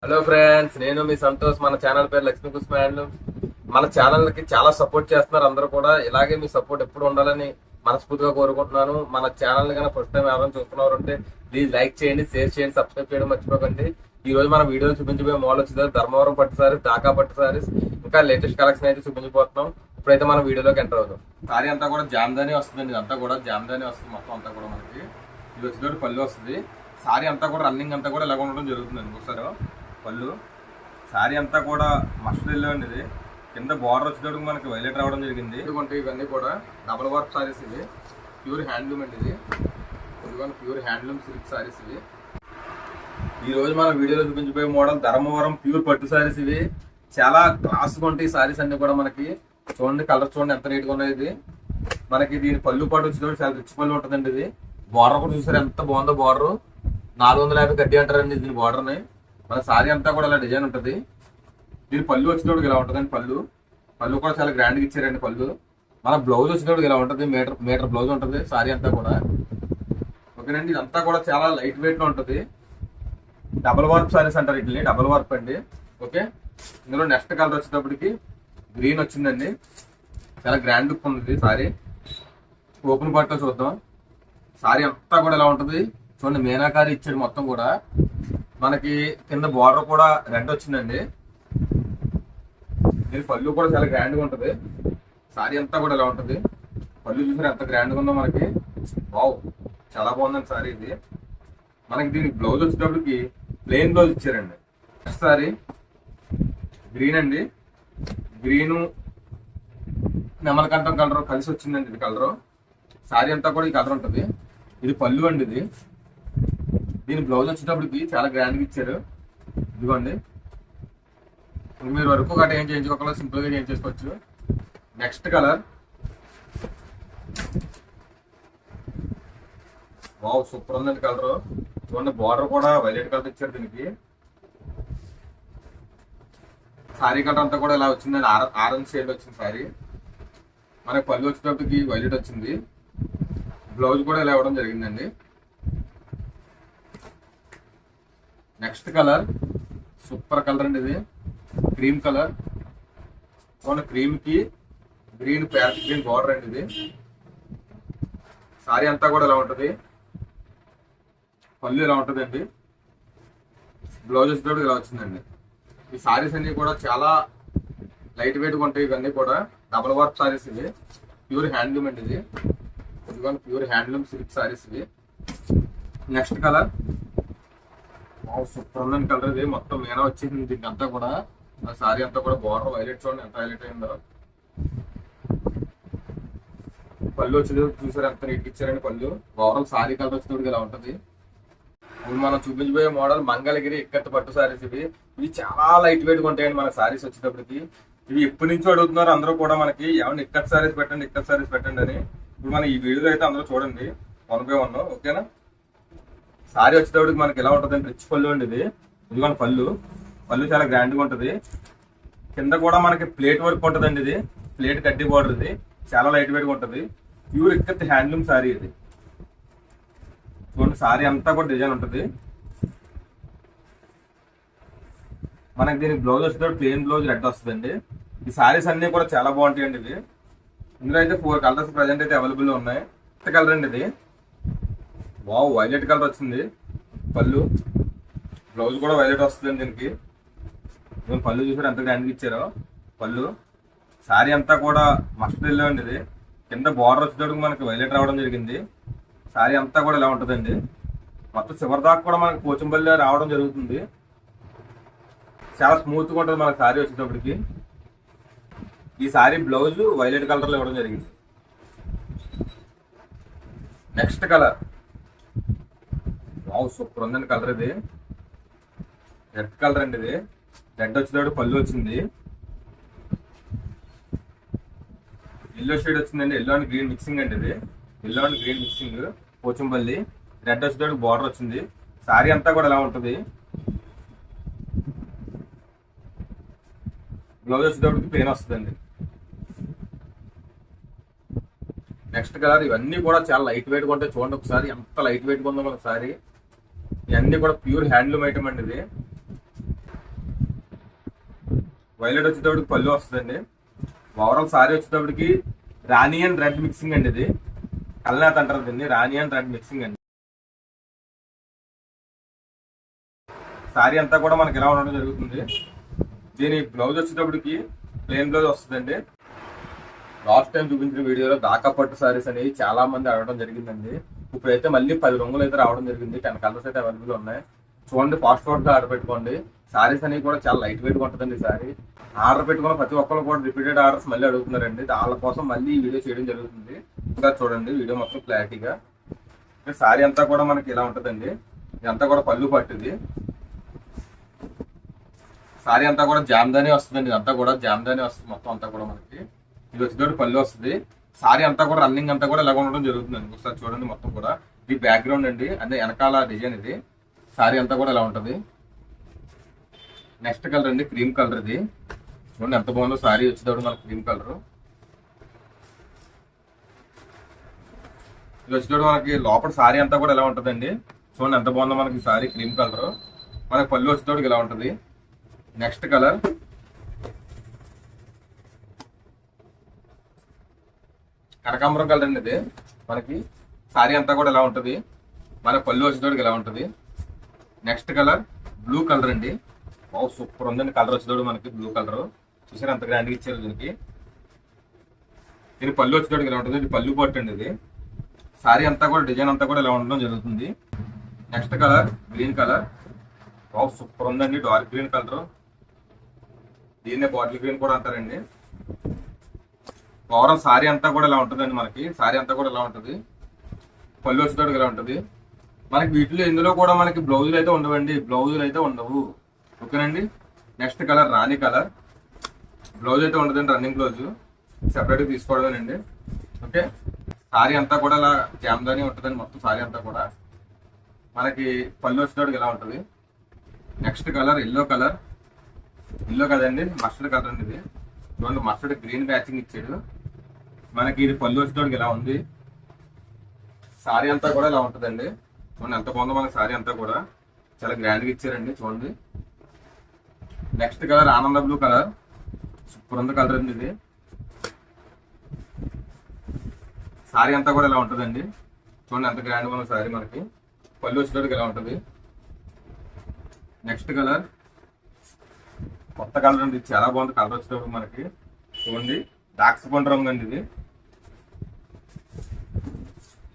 Hello friends, నేను మీ సంతోష్. మన channel పేరు లక్ష్మీ కుస్మ హ్యాండ్లూమ్స్. మన ఛానల్ కి చాలా సపోర్ట్ చేస్తున్నారు అందరూ కూడా. ఇలాగే మీ సపోర్ట్ ఎప్పుడు ఉండాలని మనస్ఫూర్తిగా కోరుకుంటున్నాను. మన ఛానల్ ని ఫస్ట్ టైం ఎవరైనా చూస్తున్నారు అంటే ప్లీజ్ లైక్ చేయండి, షేర్ చేయండి, సబ్స్క్రైబ్ చేయడం మర్చిపోకండి. ఈ రోజు మన వీడియోలు చూపించబోయే మోడల్ వచ్చేది ధర్మవరం పట్టు సారీస్, ఢాకా పట్టు సారీస్, ఇంకా లేటెస్ట్ కలెక్షన్ అయితే చూపించబోతున్నాం. ఇప్పుడైతే మనం వీడియోలోకి ఎంటర్ అవుతాం. సారీ అంతా కూడా జామ్దాని వస్తుందండి. ఇదంతా కూడా జామ్దాని వస్తుంది. మొత్తం అంతా కూడా మనకి ఇది వచ్చేటప్పుడు పళ్ళు వస్తుంది. సారీ అంతా కూడా రన్నింగ్ అంతా కూడా ఇలాగ ఉండడం జరుగుతుందండి. ఒకసారి పళ్ళు శారీ అంతా కూడా మస్టర్డ్ ఎల్లో అండి. ఇది కింద బార్డర్ వచ్చేటప్పుడు మనకి వైలెట్ రావడం జరిగింది. ఇదిగోండి ఇవన్నీ కూడా డబుల్ వర్క్ సారీస్. ఇవి ప్యూర్ హ్యాండ్లూమ్ అండి. ఇది ఇదిగోండి ప్యూర్ హ్యాండ్లూమ్ సిల్క్ సారీస్. ఇవి ఈ రోజు మన వీడియోలో చూపించబోయే మోడల్ ధర్మవరం ప్యూర్ పట్టు సారీస్. ఇవి చాలా క్లాస్గా ఉంటాయి సారీస్ అన్ని కూడా. మనకి చూడండి కలర్ చూడండి ఎంత నీట్గా ఉన్నాయి. ఇది మనకి దీని పళ్ళు పాటు వచ్చేటప్పుడు చాలా రిచ్ పళ్ళు ఉంటుందండి. ఇది బార్డర్ కూడా చూసారు ఎంత బాగుందో. బార్డర్ 450 గడ్డి అంటారండి దీని బార్డర్ని. మన సారీ అంతా కూడా ఇలా డిజైన్ ఉంటుంది. దీని పళ్ళు వచ్చేటప్పుడు ఇలా ఉంటుందండి. పళ్ళు కూడా చాలా గ్రాండ్గా ఇచ్చారండి. పళ్ళు మన బ్లౌజ్ వచ్చేటప్పుడు ఇలా ఉంటుంది. మీటర్ బ్లౌజ్ ఉంటుంది సారీ అంతా కూడా. ఓకేనండి. ఇదంతా కూడా చాలా లైట్ వెయిట్ లో ఉంటుంది. డబల్ వార్ప్ సారీస్ అంటారు వీటిని, డబల్ వార్ప్ అండి. ఓకే, ఇందులో నెక్స్ట్ కలర్ వచ్చేటప్పటికి గ్రీన్ వచ్చిందండి. చాలా గ్రాండ్ లుక్ ఉంది సారీ. ఓపెన్ పార్ట్లో చూద్దాం. సారీ అంతా కూడా ఇలా ఉంటుంది. చూడండి మీనాకారి ఇచ్చాడు మొత్తం కూడా. మనకి కింద బార్డర్ కూడా రెడ్ వచ్చిందండి. దీని పళ్ళు కూడా చాలా గ్రాండ్గా ఉంటుంది. సారీ అంతా కూడా ఇలా ఉంటుంది. పళ్ళు చూసారు ఎంత గ్రాండ్గా ఉందో మనకి. వావ్, చాలా బాగుందండి సారీ ఇది. మనకి దీనికి బ్లౌజ్ వచ్చేటప్పటికి ప్లెయిన్ బ్లౌజ్ ఇచ్చారండి. సారీ గ్రీన్ అండి. గ్రీను నెమలకంఠం కలర్ కలిసి వచ్చిందండి. ఇది కలరు. సారీ అంతా కూడా ఈ కలర్ ఉంటుంది. ఇది పళ్ళు అండి. ఇది దీని బ్లౌజ్ వచ్చేటప్పటికి చాలా గ్రాండ్గా ఇచ్చారు. ఇదిగోండి. మీరు వరకు గట్రా ఏం చేయించుకోగలరు, సింపుల్గా చేయించేసుకోవచ్చు. నెక్స్ట్ కలర్ వావ్, సూపర్ ఉందండి కలర్. చూడండి బార్డర్ కూడా వైలెట్ కలర్ ఇచ్చారు దీనికి. సారీ కలర్ అంతా కూడా ఇలా వచ్చిందండి. ఆరెంజ్ షేడ్ వచ్చింది సారీ. మనకి పళ్ళు వచ్చేటప్పటికి వైలెట్ వచ్చింది. బ్లౌజ్ కూడా ఇలా ఇవ్వడం జరిగిందండి. నెక్స్ట్ కలర్ సూపర్ కలర్ అండి. ఇది క్రీమ్ కలర్. చూడండి క్రీమ్ కి గ్రీన్ ప్యారెట్ గ్రీన్ బార్డర్ అండి. ఇది సారీ అంతా కూడా ఇలా ఉంటుంది. పళ్ళు ఇలా ఉంటుందండి. బ్లౌజ్ వచ్చేటప్పుడు ఇలా వచ్చిందండి. ఈ సారీస్ అన్ని కూడా చాలా లైట్ వెయిట్ గా ఉంటాయి. ఇవన్నీ కూడా డబుల్ వర్క్ సారీస్. ఇవి ప్యూర్ హ్యాండ్లూమ్ అండి. ఇది ఇదిగోండి ప్యూర్ హ్యాండ్లూమ్ సిల్క్ సారీస్. ఇవి నెక్స్ట్ కలర్ సూపర్ ఉందని కలర్. ఇది మొత్తం మీనా వచ్చేసింది దీనికి అంతా కూడా. సారీ అంతా కూడా బార్డర్ వైలెట్ చూడండి ఎంత హైలైట్ అయిందో. పళ్ళు వచ్చేది చూసారు ఎంత నీట్ ఇచ్చారండి. పళ్ళు ఓవరాల్ సారీ కలర్ వచ్చేటప్పుడు ఇలా ఉంటుంది. ఇప్పుడు మనం చూపించబోయే మోడల్ మంగళగిరి ఇక్కత్ పట్టు సారీస్. ఇవి చాలా లైట్ వెయిట్ గా ఉంటాయండి మన సారీస్ వచ్చేటప్పటికి. ఇవి ఎప్పటి నుంచో అడుగుతున్నారు అందరూ కూడా మనకి, ఏమన్నా ఇక్కత్ సారీస్ పెట్టండి, ఇక్కత్ సారీస్ పెట్టండి అని. ఇప్పుడు మన ఈ వీడియోలో అయితే అందరూ చూడండి 1 by 1. ఓకేనా. సారీ వచ్చేటప్పటికి మనకి ఎలా ఉంటుందంటే రిచ్ పళ్ళు అండి. ఇది ఇదిగోండి పళ్ళు చాలా గ్రాండ్గా ఉంటుంది. కింద కూడా మనకి ప్లేట్ వర్క్ ఉంటుందండి. ఇది ప్లేట్ కడ్డీ బార్డర్. ఇది చాలా లైట్ వెయిట్ గా ఉంటుంది. Pure ikat handloom sorry. ఇది చూడండి సారీ అంతా కూడా డిజైన్ ఉంటుంది. మనకి దీనికి బ్లౌజ్ వచ్చేటప్పుడు ప్లెయిన్ బ్లౌజ్ రెడ్ వస్తుందండి. ఈ సారీస్ అన్ని కూడా చాలా బాగుంటాయండి. ఇవి ఇందులో అయితే 4 కలర్స్ ప్రజెంట్ అయితే అవైలబుల్ ఉన్నాయి. కొత్త కలర్ అండి ఇది. వావ్, వైలెట్ కలర్ వచ్చింది. పళ్ళు బ్లౌజ్ కూడా వైలెట్ వస్తుందండి దీనికి. పళ్ళు చూసారు ఎంత గ్రాండ్గా ఇచ్చారో. పళ్ళు సారీ అంతా కూడా మస్టర్డ్ ఎల్లో అండి. ఇది కింద బార్డర్ వచ్చేటప్పుడు మనకి వైలెట్ రావడం జరిగింది. సారీ అంతా కూడా ఇలా ఉంటుందండి. మొత్తం చివరి దాకా కూడా మనకి పోచంపల్లి రావడం జరుగుతుంది. చాలా స్మూత్గా ఉంటుంది మన సారీ వచ్చేటప్పటికి. ఈ సారీ బ్లౌజ్ వైలెట్ కలర్లో ఇవ్వడం జరిగింది. నెక్స్ట్ కలర్ వావ్, సూపర్ ఉందండి కలర్. ఇది రెడ్ కలర్ అండి. ఇది రెడ్ వచ్చేటప్పుడు పళ్ళు వచ్చింది. ఎల్లో షేడ్ వచ్చిందండి. ఎల్లో అండ్ గ్రీన్ మిక్సింగ్ అండి. ఇది yellow and green mixing Pochampally. Red వచ్చేటప్పుడు బార్డర్ వచ్చింది. సారీ అంతా కూడా ఎలా ఉంటుంది. బ్లౌజ్ వచ్చేటప్పటికి ప్లెయిన్ వస్తుందండి. Next colour. ఇవన్నీ కూడా చాలా లైట్ వెయిట్ గా ఉంటాయి. చూడండి ఒకసారి ఎంత లైట్ వెయిట్ గా ఉందో మన సారీ. ఇవన్నీ కూడా ప్యూర్ హ్యాండ్లూమ్ ఐటమ్ అండి. ఇది వైలెట్ వచ్చేటప్పటికి పళ్ళు వస్తుందండి. ఓవరాల్ సారీ వచ్చేటప్పటికి రాణి అండ్ రెడ్ మిక్సింగ్ అండి. ఇది కల్నాథ్ అంటారు దీన్ని, రాణి అండ్ రెడ్ మిక్సింగ్ అండి. సారీ అంతా కూడా మనకి ఎలా ఉండడం జరుగుతుంది. దీని బ్లౌజ్ వచ్చేటప్పటికి ప్లెయిన్ బ్లౌజ్ వస్తుందండి. లాస్ట్ టైం చూపించిన వీడియోలో దాకా పట్టు సారీస్ అనేవి చాలా మంది అడగడం జరిగిందండి. ఇప్పుడైతే మళ్ళీ 10 రంగులు అయితే రావడం జరిగింది. 10 కలర్స్ అయితే అవైలబుల్ ఉన్నాయి. చూడండి, ఫాస్ట్ గా ఆర్డర్ పెట్టుకోండి. సారీస్ అనేవి కూడా చాలా లైట్ వెయిట్ గా ఉంటుందండి. సారీ ఆర్డర్ పెట్టుకున్న ప్రతి ఒక్కరు కూడా రిపీటెడ్ ఆర్డర్స్ మళ్ళీ అడుగుతున్నారండి. వాళ్ళ కోసం మళ్ళీ ఈ వీడియో చేయడం జరుగుతుంది. ఇంకా చూడండి వీడియో మొత్తం క్లారిటీగా. సారీ అంతా కూడా మనకి ఇలా ఉంటుందండి. ఇదంతా కూడా పళ్ళు పట్టుది. సారీ అంతా కూడా జామ్దాని వస్తుందండి. ఇదంతా కూడా జామ్దాని వస్తుంది మొత్తం అంతా కూడా మనకి. ఇది వచ్చేటప్పుడు పళ్ళు వస్తుంది. సారీ అంతా కూడా రన్నింగ్ అంతా కూడా ఇలా ఉండడం జరుగుతుందండి. ఒకసారి చూడండి మొత్తం కూడా. ఇది బ్యాక్గ్రౌండ్ అండి, అంటే వెనకాల డిజైన్. ఇది సారీ అంతా కూడా ఇలా ఉంటుంది. నెక్స్ట్ కలర్ అండి క్రీమ్ కలర్. ఇది చూడండి ఎంత బాగుందో. సారీ వచ్చేటప్పుడు మనకి క్రీమ్ కలర్. ఇది వచ్చేటప్పుడు మనకి లోపల సారీ అంతా కూడా ఇలా ఉంటుందండి. చూడండి ఎంత బాగుందో మనకి సారీ క్రీమ్ కలర్. మనకి పళ్ళు వచ్చేటప్పుడు ఇలా ఉంటుంది. నెక్స్ట్ కలర్ కనకాంబరం కలర్ అండి. ఇది మనకి సారీ అంతా కూడా ఇలా ఉంటుంది. మన పళ్ళు వచ్చేటోడికి ఇలా ఉంటుంది. నెక్స్ట్ కలర్ బ్లూ కలర్ అండి. సూపర్ ఉందండి కలర్ వచ్చేటోడు మనకి బ్లూ కలర్. చూసారు ఎంత గ్రాండ్గా ఇచ్చారు దీనికి. దీని పళ్ళు వచ్చేటోడికి ఇలా ఉంటుంది. ఇది పళ్ళు పట్టు అండి. ఇది సారీ అంతా కూడా డిజైన్ అంతా కూడా ఇలా ఉండడం జరుగుతుంది. Next colour green colour. Super ఉందండి, డార్క్ గ్రీన్ కలర్. దీన్నే బాటిల్ గ్రీన్ కూడా అంటారండి. ఓవరాల్ సారీ అంతా కూడా ఇలా ఉంటుందండి మనకి. సారీ అంతా కూడా ఇలా ఉంటుంది. పళ్ళు వచ్చేటోడికి ఇలా ఉంటుంది. మనకి వీటిలో ఇందులో కూడా మనకి బ్లౌజులు అయితే ఉండవండి. బ్లౌజులు అయితే ఉండవు. ఓకేనండి. నెక్స్ట్ కలర్ రాణి కలర్. బ్లౌజ్ అయితే ఉండదండి, రన్నింగ్ బ్లౌజ్ సెపరేట్గా తీసుకోవడమేనండి. ఓకే. సారీ అంతా కూడా ఇలా జామ్దాని ఉంటుందండి మొత్తం సారీ అంతా కూడా. మనకి పళ్ళు వచ్చేటోడికి ఇలా ఉంటుంది. Next colour yellow colour. Yellow కదండి, మస్టర్డ్ కలర్ అండి. ఇది చూడండి మస్టర్డ్ గ్రీన్ మ్యాచింగ్ ఇచ్చాడు మనకి. ఇది పళ్ళు వచ్చేటోడికి ఇలా ఉంది. సారీ అంతా కూడా ఇలా ఉంటుందండి. చూడండి ఎంత బాగుందో మనకి సారీ అంతా కూడా. చాలా గ్రాండ్గా ఇచ్చారండి చూడండి. నెక్స్ట్ కలర్ ఆనంద బ్లూ కలర్. సూపర్ ఉంది కలర్ అండి. ఇది సారీ అంతా కూడా ఇలా ఉంటుందండి. చూడండి ఎంత గ్రాండ్గా ఉన్న సారీ మనకి. పళ్ళు వచ్చేటోడికి ఇలా ఉంటుంది. నెక్స్ట్ కలర్ కొత్త కలర్ అండి. చాలా బాగుంది కలర్ వచ్చేటప్పుడు మనకి. చూడండి డాక్స్ పండు రంగు అండి. ఇది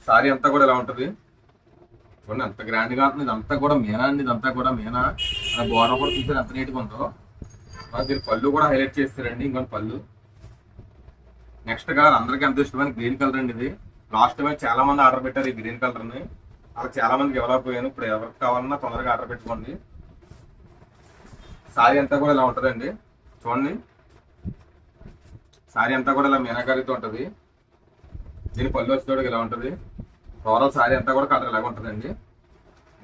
సారీ అంతా కూడా ఇలా ఉంటుంది. చూడండి ఎంత గ్రాండ్ గా ఉంటుంది. ఇదంతా కూడా మీనా అండి. ఇదంతా కూడా మీనా. బోర్డర్ కూడా చూసారు ఎంత నీట్గా ఉందో. దీని పళ్ళు కూడా హైలైట్ చేస్తారండి. ఇంకొన్ని పళ్ళు. నెక్స్ట్ కలర్ అందరికీ ఎంత ఇష్టమైన గ్రీన్ కలర్ అండి. ఇది లాస్ట్ టైం చాలా మంది ఆర్డర్ పెట్టారు ఈ గ్రీన్ కలర్ ని. అలా చాలా మందికి ఇవ్వలేకపోయాను. ఇప్పుడు ఎవరికి కావాలన్నా తొందరగా ఆర్డర్ పెట్టుకోండి. సారీ అంతా కూడా ఇలా ఉంటుందండి. చూడండి సారీ అంతా కూడా ఇలా మీనాకారితో ఉంటుంది. దీని పళ్ళు వచ్చేటోడికి ఇలా ఉంటుంది. ఓవరాల్ సారీ అంతా కూడా కలర్ ఇలాగ ఉంటుందండి.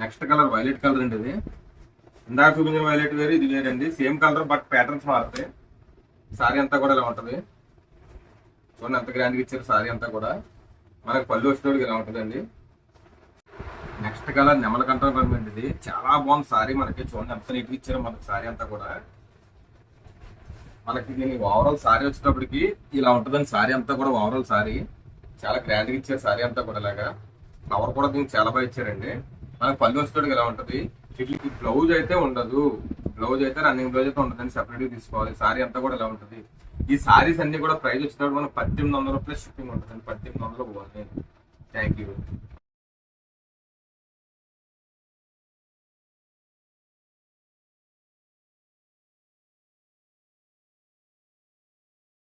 నెక్స్ట్ కలర్ వైలెట్ కలర్ అండి. ఇది ఇందాక చూపించిన వైలెట్ వేరు, ఇది వేరండి. సేమ్ కలర్ బట్ ప్యాటర్న్స్ మారుతాయి. సారీ అంతా కూడా ఇలా ఉంటుంది. చూడండి ఎంత గ్రాండ్గా ఇచ్చారు సారీ అంతా కూడా. మనకి పళ్ళు వచ్చేటోడికి ఇలా ఉంటుందండి. నెక్స్ట్ కలర్ నెమల కంఠం రంగు అండి. ఇది చాలా బాగుంది సారీ మనకి. చూడండి ఎంత నీట్గా ఇచ్చారు మనకి సారీ అంతా కూడా. మనకి దీని ఓవరాల్ సారీ వచ్చేటప్పటికి ఇలా ఉంటుందండి. సారీ అంతా కూడా ఓవరాల్ సారీ చాలా గ్రాండ్గా ఇచ్చారు. సారీ అంతా కూడా ఇలాగా కవర్ కూడా దీనికి చాలా బాగా ఇచ్చారండి. మనకి పళ్ళు వచ్చేటప్పటికి ఇలా ఉంటుంది. వీటికి బ్లౌజ్ అయితే ఉండదు. బ్లౌజ్ అయితే రన్నింగ్ బ్లౌజ్ అయితే ఉండదండి, సెపరేట్గా తీసుకోవాలి. సారీ అంతా కూడా ఇలా ఉంటుంది. ఈ సారీస్ అన్ని కూడా ప్రైస్ వచ్చేటప్పుడు మనకు 1800 ప్లస్ షిప్పింగ్ ఉంటుందండి. 1800 పోవాలి. Thank you.